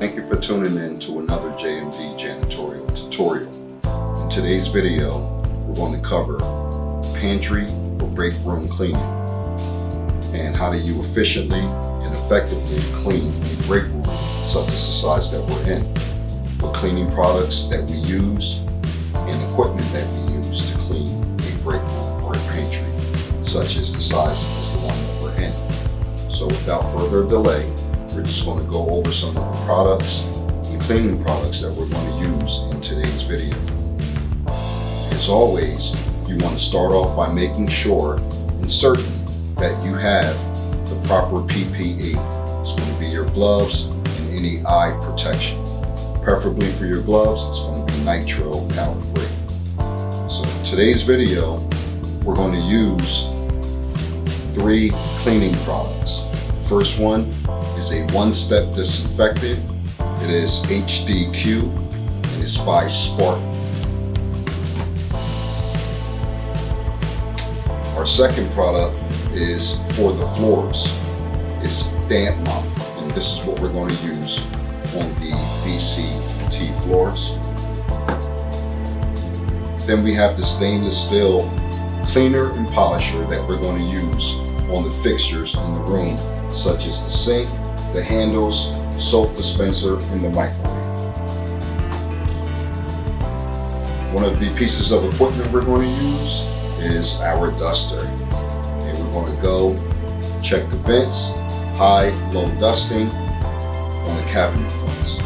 Thank you for tuning in to another JMD Janitorial tutorial. In today's video, we're going to cover pantry or break room cleaning and how do you efficiently and effectively clean a break room such as the size that we're in, what cleaning products that we use and equipment that we use to clean a break room or a pantry such as the size as the one that we're in. So without further delay, we're just going to go over some of the products and cleaning products that we're going to use in today's video. As always, you want to start off by making sure and certain that you have the proper PPE. It's going to be your gloves and any eye protection. Preferably for your gloves, it's going to be nitro powder free. So in today's video, we're going to use 3 cleaning products. First one is a one-step disinfectant. It is HDQ and it's by Spark. Our second product is for the floors. It's damp mop, and this is what we're going to use on the VCT floors. Then we have the stainless steel cleaner and polisher that we're going to use on the fixtures in the room, such as the sink, the handles, soap dispenser, and the microwave. One of the pieces of equipment we're going to use is our duster. And we're going to go check the vents, high, low dusting on the cabinet fronts.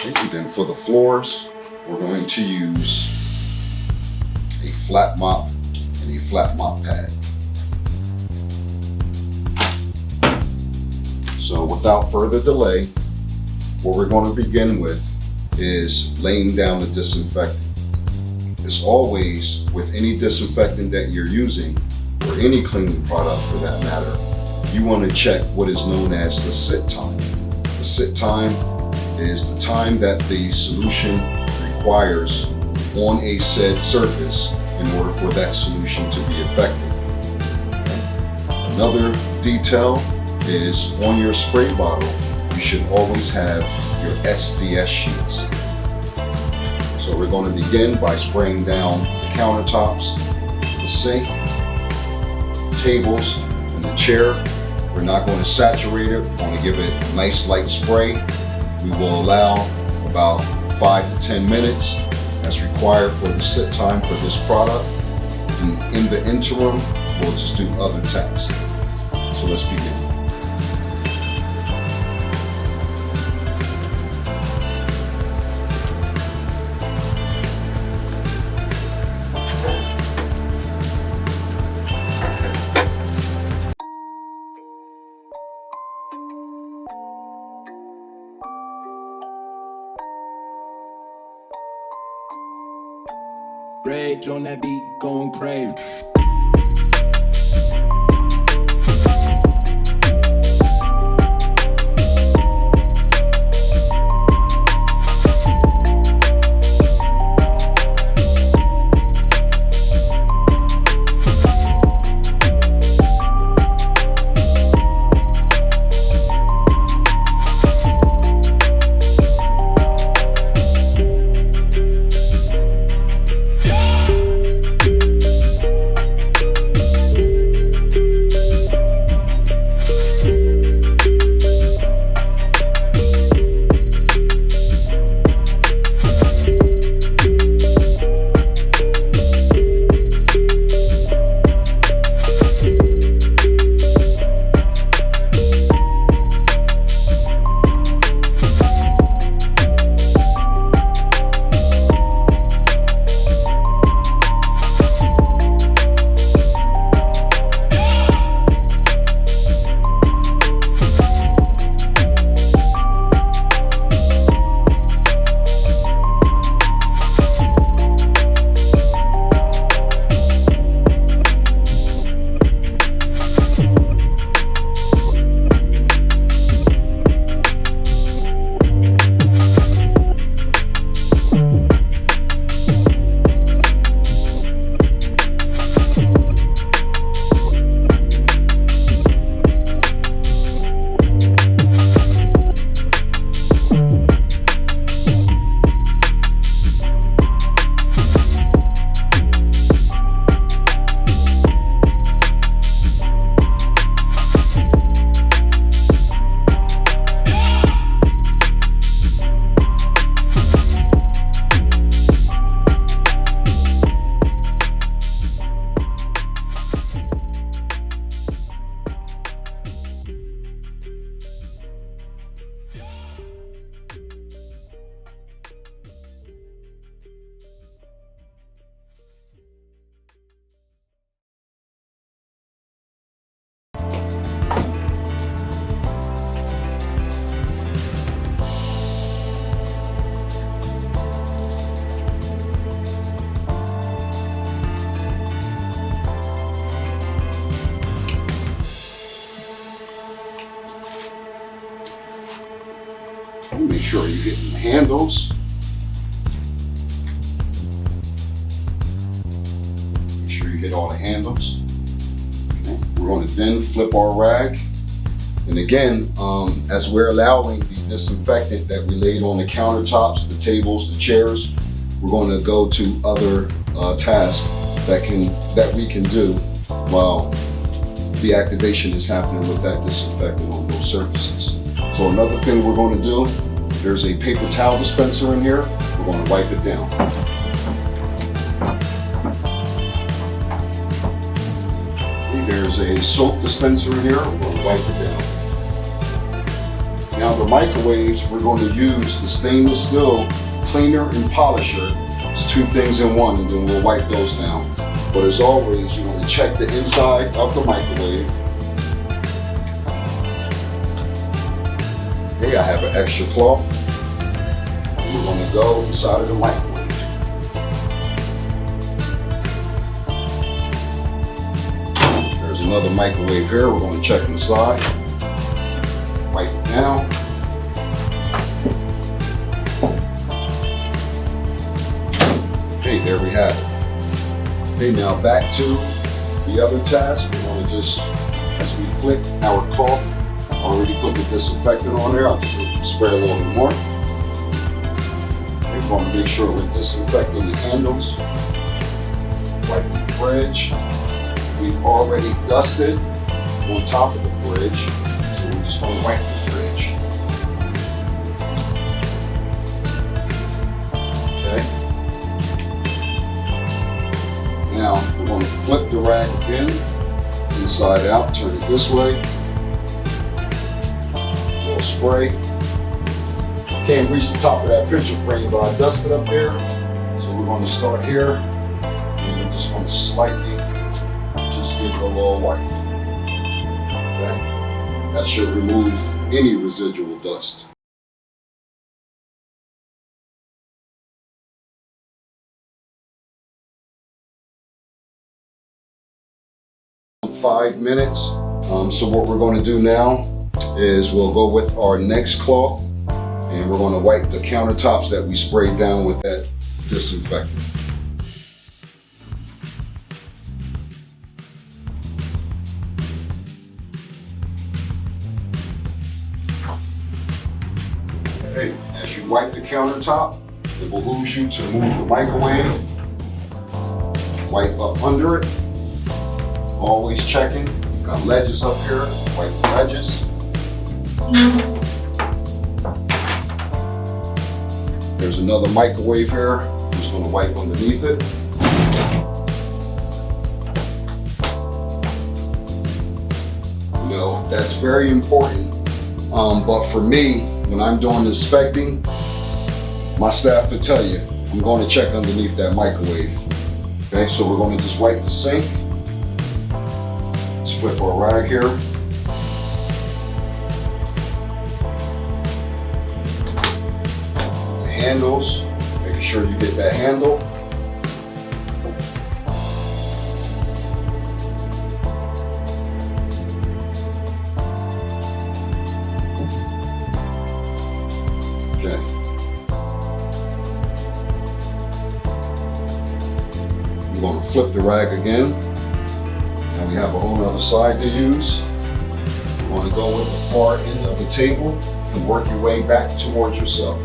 And then for the floors, we're going to use a flat mop and a flat mop pad. So without further delay, what we're going to begin with is laying down the disinfectant. As always, with any disinfectant that you're using, or any cleaning product for that matter, you want to check what is known as the sit time. The sit time is the time that the solution requires on a said surface in order for that solution to be effective. Another detail is on your spray bottle, you should always have your SDS sheets. So we're going to begin by spraying down the countertops, the sink, tables, and the chair. We're not going to saturate it, we're going to give it a nice light spray. We will allow about 5 to 10 minutes as required for the sit time for this product. And in the interim, we'll just do other tasks. So let's begin. Rage on that beat, going crazy. Make sure you're hitting the handles. Make sure you hit all the handles. Okay. We're going to then flip our rag. And again, as we're allowing the disinfectant that we laid on the countertops, the tables, the chairs, we're going to go to other tasks that we can do while the activation is happening with that disinfectant on those surfaces. So another thing we're going to do, there's a paper towel dispenser in here. We're going to wipe it down. There's a soap dispenser in here. We're going to wipe it down. Now the microwaves, we're going to use the stainless steel cleaner and polisher. It's two things in one, and then we'll wipe those down. But as always, you want to check the inside of the microwave. Okay, I have an extra cloth. We're going to go inside of the microwave. There's another microwave here. We're going to check inside. Wipe it down. Okay, there we have it. Okay, now back to the other task. We're going to just, as we flick our cloth, already put the disinfectant on there. I'll just spray a little bit more. We're going to make sure we're disinfecting the handles. Wipe the fridge. We've already dusted on top of the fridge, so we're just going to wipe the fridge. Okay. Now we're going to flip the rag again, inside out, turn it this way. A little spray. Can't reach the top of that picture frame, but I dusted up there. So we're going to start here, and we're just going to slightly just give it a little wipe. Okay? That should remove any residual dust. .5 minutes. So what we're going to do now is we'll go with our next cloth, and we're going to wipe the countertops that we sprayed down with that disinfectant. Okay, as you wipe the countertop, it behooves you to move the microwave, wipe up under it. Always checking. You've got ledges up here. Wipe the ledges. There's another microwave here. I'm just going to wipe underneath it. You know, that's very important. But for me, when I'm doing inspecting, my staff will tell you, I'm going to check underneath that microwave. Okay, so we're going to just wipe the sink. Let's flip our rag here. The handles, making sure you get that handle. Okay. We're going to flip the rag again. Now we have a whole other side to use. You want to go with the far end of the table and work your way back towards yourself.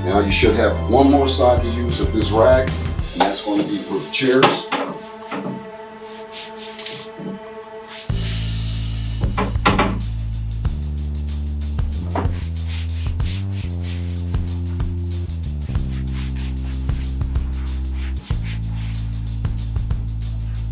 Now you should have one more side to use of this rag, and that's going to be for the chairs.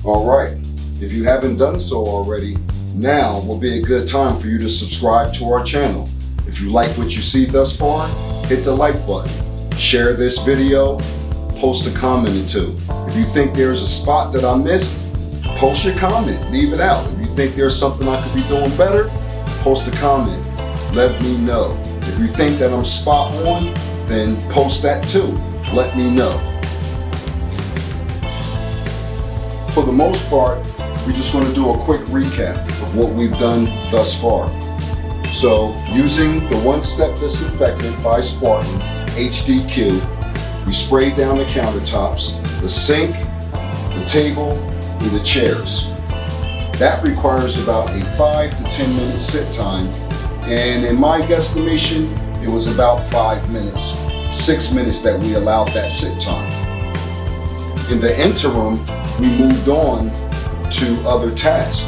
All right, if you haven't done so already, now will be a good time for you to subscribe to our channel. If you like what you see thus far, hit the like button, share this video, post a comment or two. If you think there's a spot that I missed, post your comment, leave it out. If you think there's something I could be doing better, post a comment, let me know. If you think that I'm spot on, then post that too, let me know. For the most part, we're just going to do a quick recap of what we've done thus far. So using the one-step disinfectant by Spartan HDQ, we sprayed down the countertops, the sink, the table, and the chairs. That requires about a 5 to 10 minute sit time, and in my guesstimation, it was about 5 minutes, 6 minutes that we allowed that sit time. In the interim, we moved on to other tasks.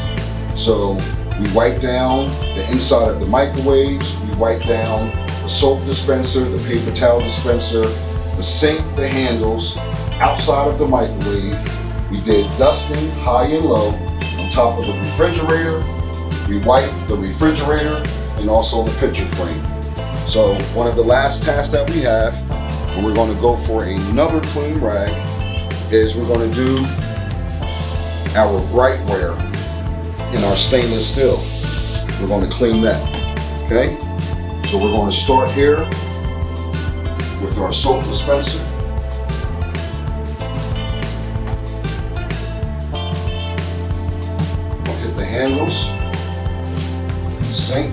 So we wiped down the inside of the microwaves, we wiped down the soap dispenser, the paper towel dispenser, the sink, the handles, outside of the microwave. We did dusting high and low on top of the refrigerator. We wiped the refrigerator and also the picture frame. So one of the last tasks that we have, and we're going to go for another clean rag, is we're going to do our brightware in our stainless steel. We're going to clean that, okay? So we're going to start here with our soap dispenser. We'll hit the handles, sink.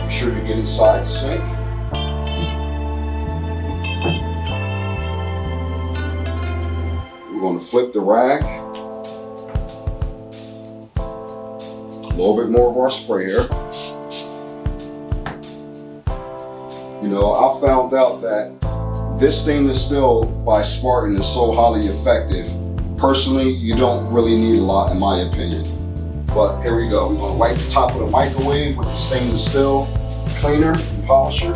Make sure you get inside the sink. We're going to flip the rag. A little bit more of our spray here. You know, I found out that this stainless steel by Spartan is so highly effective. Personally, you don't really need a lot in my opinion. But here we go. We're going to wipe the top of the microwave with the stainless steel cleaner and polisher.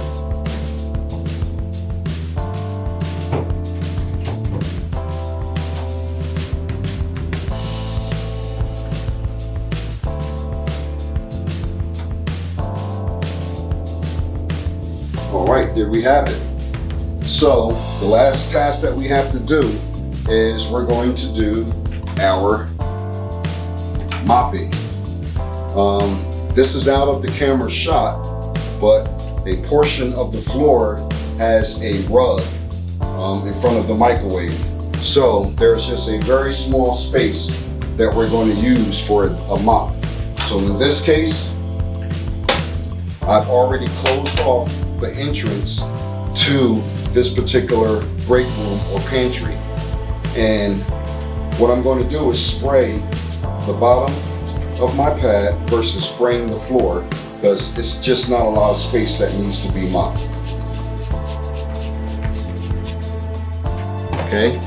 All right, there we have it. So the last task that we have to do is we're going to do our mopping. This is out of the camera shot, but a portion of the floor has a rug in front of the microwave. So there's just a very small space that we're going to use for a mop. So in this case, I've already closed off the entrance to this particular break room or pantry. And what I'm going to do is spray the bottom of my pad versus spraying the floor, because it's just not a lot of space that needs to be mopped. Okay,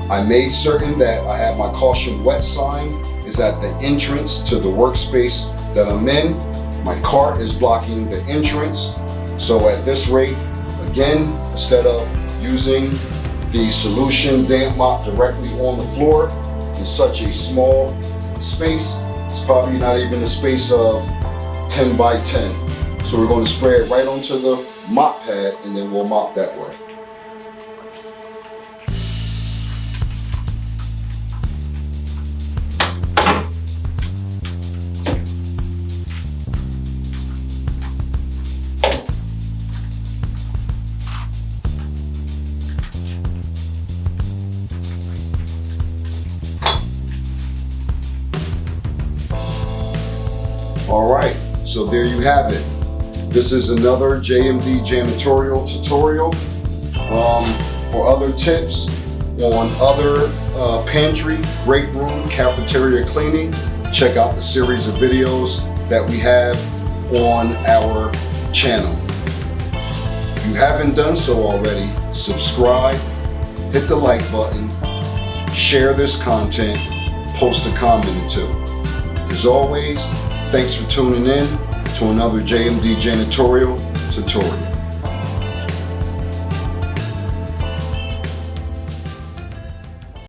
I made certain that I have my caution wet sign is at the entrance to the workspace that I'm in. My cart is blocking the entrance. So at this rate, again, instead of using the solution damp mop directly on the floor in such a small space, it's probably not even a space of 10 by 10. So we're going to spray it right onto the mop pad and then we'll mop that way. All right, so there you have it. This is another JMD Janitorial tutorial. For other tips on other pantry, break room, cafeteria cleaning, check out the series of videos that we have on our channel. If you haven't done so already, subscribe, hit the like button, share this content, post a comment or two. As always, thanks for tuning in to another JMD Janitorial tutorial.